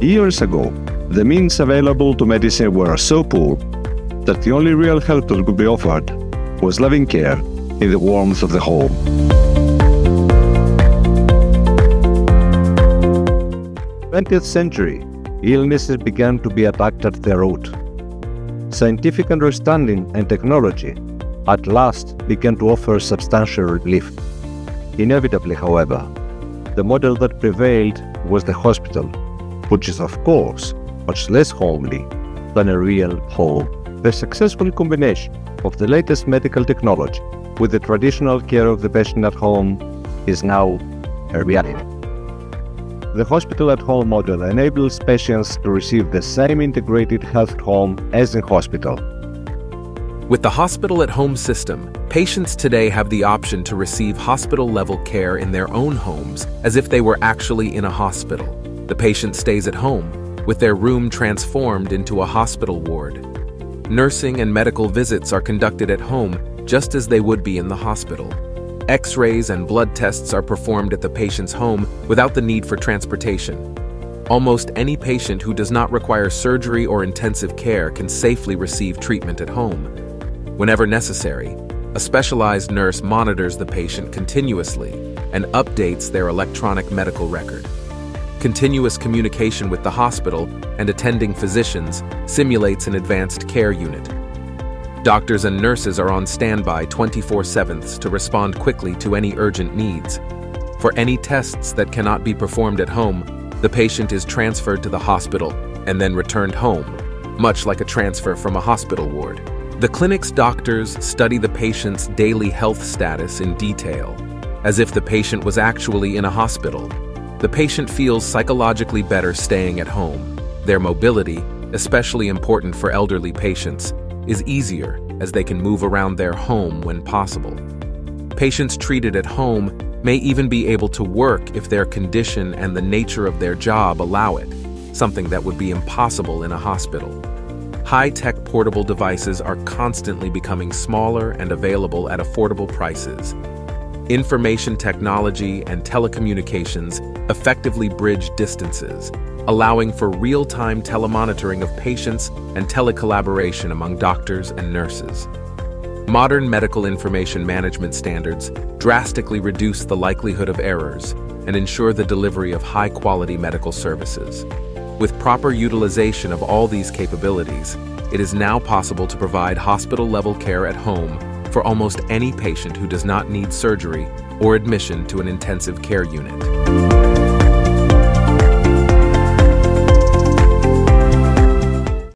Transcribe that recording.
Years ago, the means available to medicine were so poor that the only real help that could be offered was loving care in the warmth of the home. 20th century, illnesses began to be attacked at their root. Scientific understanding and technology at last began to offer substantial relief. Inevitably, however, the model that prevailed was the hospital, which is of course much less homely than a real home. The successful combination of the latest medical technology with the traditional care of the patient at home is now a reality. The hospital-at-home model enables patients to receive the same integrated health at home as in hospital. With the hospital-at-home system, patients today have the option to receive hospital-level care in their own homes as if they were actually in a hospital. The patient stays at home, with their room transformed into a hospital ward. Nursing and medical visits are conducted at home just as they would be in the hospital. X-rays and blood tests are performed at the patient's home without the need for transportation. Almost any patient who does not require surgery or intensive care can safely receive treatment at home. Whenever necessary, a specialized nurse monitors the patient continuously and updates their electronic medical record. Continuous communication with the hospital and attending physicians simulates an advanced care unit. Doctors and nurses are on standby 24/7 to respond quickly to any urgent needs. For any tests that cannot be performed at home, the patient is transferred to the hospital and then returned home, much like a transfer from a hospital ward. The clinic's doctors study the patient's daily health status in detail, as if the patient was actually in a hospital. The patient feels psychologically better staying at home. Their mobility, especially important for elderly patients, is easier as they can move around their home when possible. Patients treated at home may even be able to work if their condition and the nature of their job allow it, something that would be impossible in a hospital. High-tech portable devices are constantly becoming smaller and available at affordable prices. Information technology and telecommunications effectively bridge distances, allowing for real-time telemonitoring of patients and telecollaboration among doctors and nurses. Modern medical information management standards drastically reduce the likelihood of errors and ensure the delivery of high-quality medical services. With proper utilization of all these capabilities, it is now possible to provide hospital-level care at home for almost any patient who does not need surgery or admission to an intensive care unit.